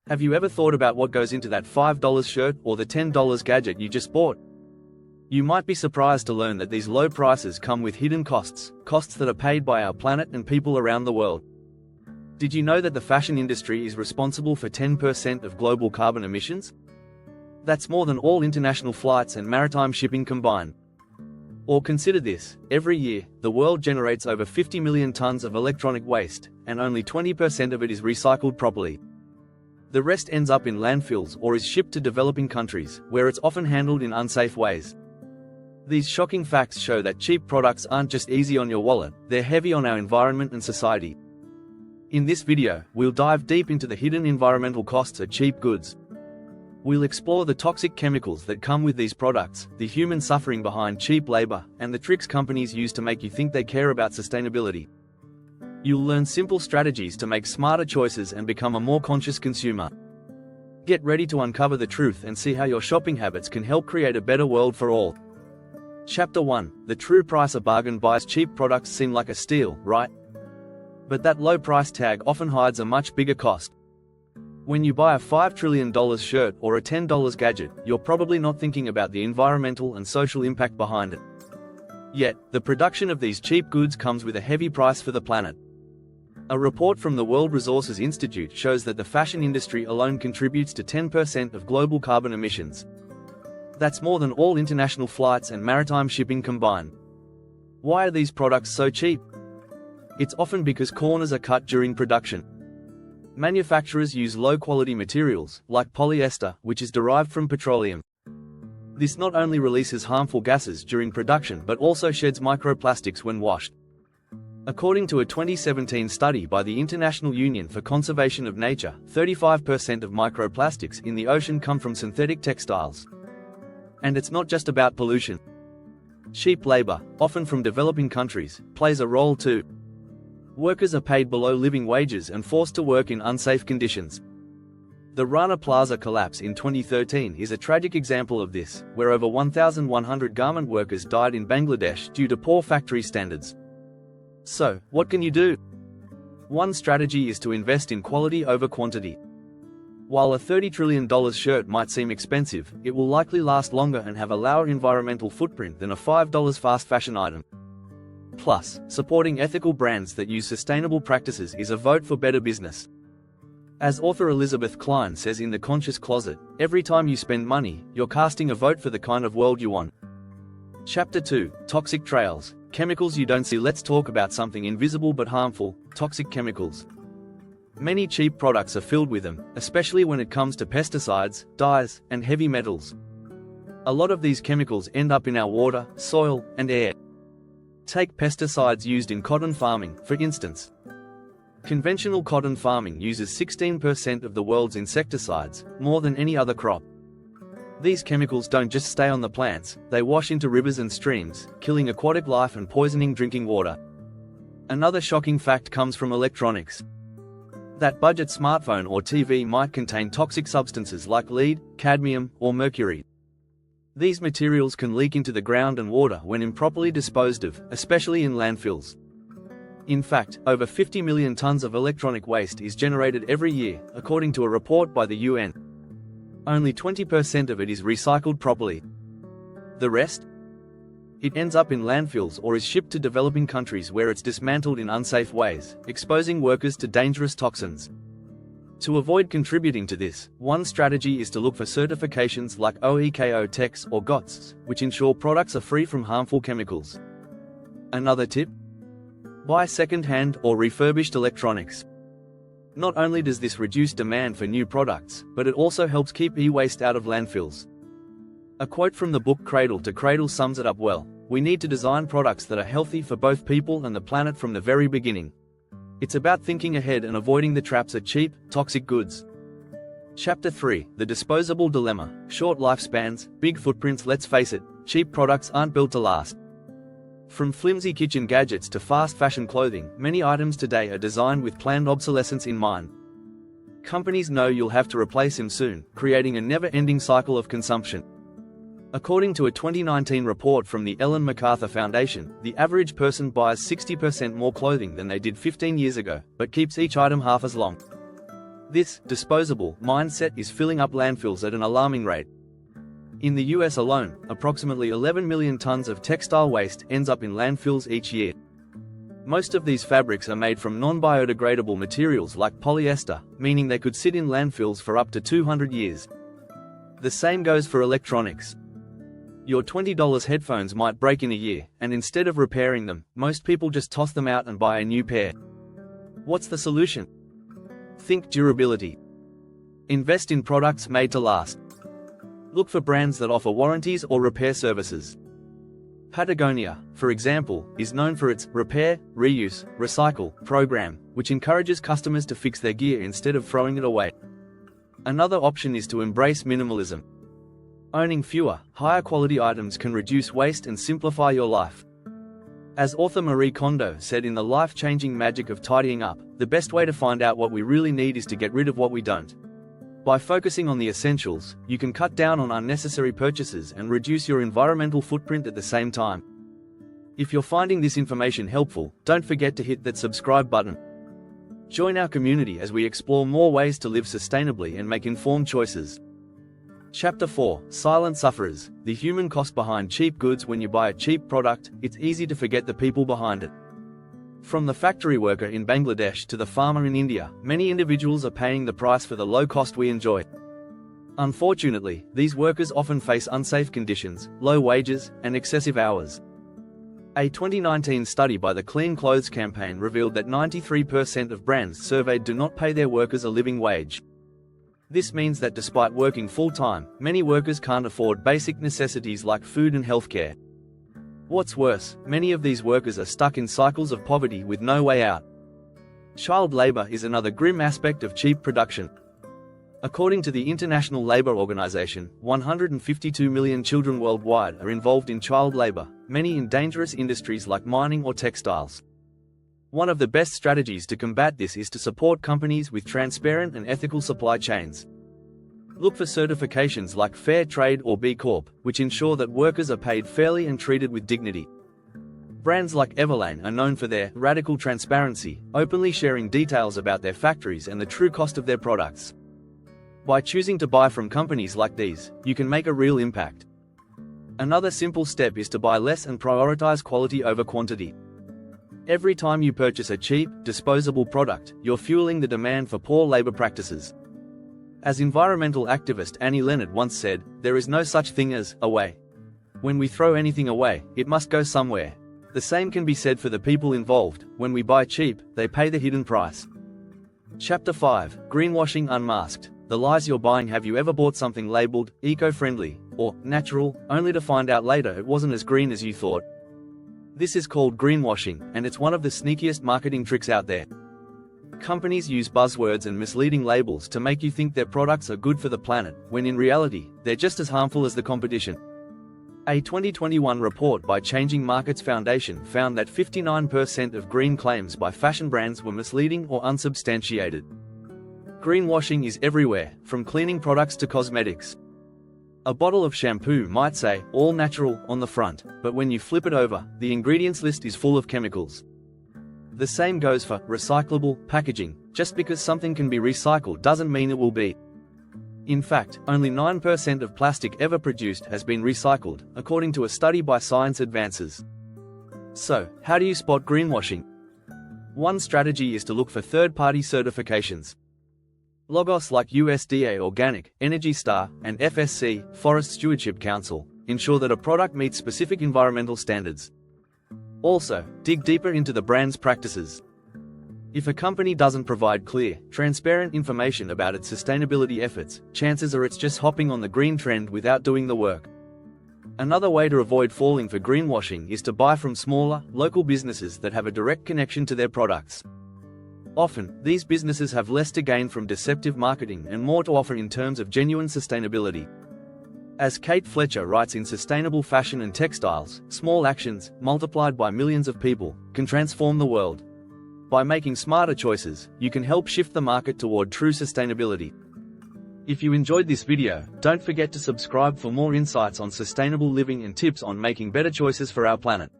Have you ever thought about what goes into that $5 shirt or the $10 gadget you just bought? You might be surprised to learn that these low prices come with hidden costs that are paid by our planet and people around the world. Did you know that the fashion industry is responsible for 10% of global carbon emissions? That's more than all international flights and maritime shipping combined. Or consider this, every year, the world generates over 50 million tons of electronic waste, and only 20% of it is recycled properly. The rest ends up in landfills or is shipped to developing countries, where it's often handled in unsafe ways. These shocking facts show that cheap products aren't just easy on your wallet, they're heavy on our environment and society. In this video, we'll dive deep into the hidden environmental costs of cheap goods. We'll explore the toxic chemicals that come with these products, the human suffering behind cheap labor, and the tricks companies use to make you think they care about sustainability. You'll learn simple strategies to make smarter choices and become a more conscious consumer. Get ready to uncover the truth and see how your shopping habits can help create a better world for all. Chapter 1. The true price of bargain buys. Cheap products seem like a steal, right? But that low price tag often hides a much bigger cost. When you buy a $5 trillion shirt or a $10 gadget, you're probably not thinking about the environmental and social impact behind it. Yet, the production of these cheap goods comes with a heavy price for the planet. A report from the World Resources Institute shows that the fashion industry alone contributes to 10% of global carbon emissions. That's more than all international flights and maritime shipping combined. Why are these products so cheap? It's often because corners are cut during production. Manufacturers use low-quality materials, like polyester, which is derived from petroleum. This not only releases harmful gases during production but also sheds microplastics when washed. According to a 2017 study by the International Union for Conservation of Nature, 35% of microplastics in the ocean come from synthetic textiles. And it's not just about pollution. Cheap labor, often from developing countries, plays a role too. Workers are paid below living wages and forced to work in unsafe conditions. The Rana Plaza collapse in 2013 is a tragic example of this, where over 1,100 garment workers died in Bangladesh due to poor factory standards. So, what can you do? One strategy is to invest in quality over quantity. While a $30 trillion shirt might seem expensive, it will likely last longer and have a lower environmental footprint than a $5 fast fashion item. Plus, supporting ethical brands that use sustainable practices is a vote for better business. As author Elizabeth Klein says in The Conscious Closet, every time you spend money, you're casting a vote for the kind of world you want. Chapter 2. Toxic trails. Chemicals you don't see. Let's talk about something invisible but harmful: toxic chemicals. Many cheap products are filled with them, especially when it comes to pesticides, dyes, and heavy metals. A lot of these chemicals end up in our water, soil, and air. Take pesticides used in cotton farming, for instance. Conventional cotton farming uses 16% of the world's insecticides, more than any other crop. These chemicals don't just stay on the plants, they wash into rivers and streams, killing aquatic life and poisoning drinking water. Another shocking fact comes from electronics. That budget smartphone or TV might contain toxic substances like lead, cadmium, or mercury. These materials can leak into the ground and water when improperly disposed of, especially in landfills. In fact, over 50 million tons of electronic waste is generated every year, according to a report by the UN. Only 20% of it is recycled properly. The rest? It ends up in landfills or is shipped to developing countries where it's dismantled in unsafe ways, exposing workers to dangerous toxins. To avoid contributing to this, one strategy is to look for certifications like OEKO Tex or GOTS, which ensure products are free from harmful chemicals. Another tip? Buy second-hand or refurbished electronics. Not only does this reduce demand for new products, but it also helps keep e-waste out of landfills. A quote from the book Cradle to Cradle sums it up well: we need to design products that are healthy for both people and the planet from the very beginning. It's about thinking ahead and avoiding the traps of cheap, toxic goods. Chapter 3. The disposable dilemma. Short lifespans, big footprints. Let's face it, cheap products aren't built to last. From flimsy kitchen gadgets to fast fashion clothing, many items today are designed with planned obsolescence in mind. Companies know you'll have to replace them soon, creating a never-ending cycle of consumption. According to a 2019 report from the Ellen MacArthur Foundation, the average person buys 60% more clothing than they did 15 years ago, but keeps each item half as long. This disposable mindset is filling up landfills at an alarming rate. In the US alone, approximately 11 million tons of textile waste ends up in landfills each year. Most of these fabrics are made from non-biodegradable materials like polyester, meaning they could sit in landfills for up to 200 years. The same goes for electronics. Your $20 headphones might break in a year, and instead of repairing them, most people just toss them out and buy a new pair. What's the solution? Think durability. Invest in products made to last. Look for brands that offer warranties or repair services. Patagonia, for example, is known for its repair, reuse, recycle program, which encourages customers to fix their gear instead of throwing it away. Another option is to embrace minimalism. Owning fewer, higher quality items can reduce waste and simplify your life. As author Marie Kondo said in The Life-Changing Magic of Tidying Up, the best way to find out what we really need is to get rid of what we don't. By focusing on the essentials, you can cut down on unnecessary purchases and reduce your environmental footprint at the same time. If you're finding this information helpful, don't forget to hit that subscribe button. Join our community as we explore more ways to live sustainably and make informed choices. Chapter 4: Silent Sufferers, the human cost behind cheap goods. When you buy a cheap product, it's easy to forget the people behind it. From the factory worker in Bangladesh to the farmer in India, many individuals are paying the price for the low cost we enjoy. Unfortunately, these workers often face unsafe conditions, low wages, and excessive hours. A 2019 study by the Clean Clothes Campaign revealed that 93% of brands surveyed do not pay their workers a living wage. This means that despite working full-time, many workers can't afford basic necessities like food and healthcare. What's worse, many of these workers are stuck in cycles of poverty with no way out. Child labor is another grim aspect of cheap production. According to the International Labour Organization, 152 million children worldwide are involved in child labor, many in dangerous industries like mining or textiles. One of the best strategies to combat this is to support companies with transparent and ethical supply chains. Look for certifications like Fair Trade or B Corp, which ensure that workers are paid fairly and treated with dignity. Brands like Everlane are known for their radical transparency, openly sharing details about their factories and the true cost of their products. By choosing to buy from companies like these, you can make a real impact. Another simple step is to buy less and prioritize quality over quantity. Every time you purchase a cheap, disposable product, you're fueling the demand for poor labor practices. As environmental activist Annie Leonard once said, there is no such thing as away. When we throw anything away, it must go somewhere. The same can be said for the people involved. When we buy cheap, they pay the hidden price. Chapter 5: Greenwashing Unmasked, the lies you're buying. Have you ever bought something labeled eco-friendly or natural, only to find out later it wasn't as green as you thought? This is called greenwashing, and it's one of the sneakiest marketing tricks out there. Companies use buzzwords and misleading labels to make you think their products are good for the planet, when in reality, they're just as harmful as the competition. A 2021 report by Changing Markets Foundation found that 59% of green claims by fashion brands were misleading or unsubstantiated. Greenwashing is everywhere, from cleaning products to cosmetics. A bottle of shampoo might say, all natural, on the front, but when you flip it over, the ingredients list is full of chemicals. The same goes for recyclable packaging. Just because something can be recycled doesn't mean it will be. In fact, only 9% of plastic ever produced has been recycled, according to a study by Science Advances. So, how do you spot greenwashing? One strategy is to look for third-party certifications. Logos like USDA Organic, Energy Star, and FSC, Forest Stewardship Council, ensure that a product meets specific environmental standards. Also, dig deeper into the brand's practices. If a company doesn't provide clear, transparent information about its sustainability efforts, chances are it's just hopping on the green trend without doing the work. Another way to avoid falling for greenwashing is to buy from smaller, local businesses that have a direct connection to their products. Often, these businesses have less to gain from deceptive marketing and more to offer in terms of genuine sustainability. As Kate Fletcher writes in Sustainable Fashion and Textiles, small actions, multiplied by millions of people, can transform the world. By making smarter choices, you can help shift the market toward true sustainability. If you enjoyed this video, don't forget to subscribe for more insights on sustainable living and tips on making better choices for our planet.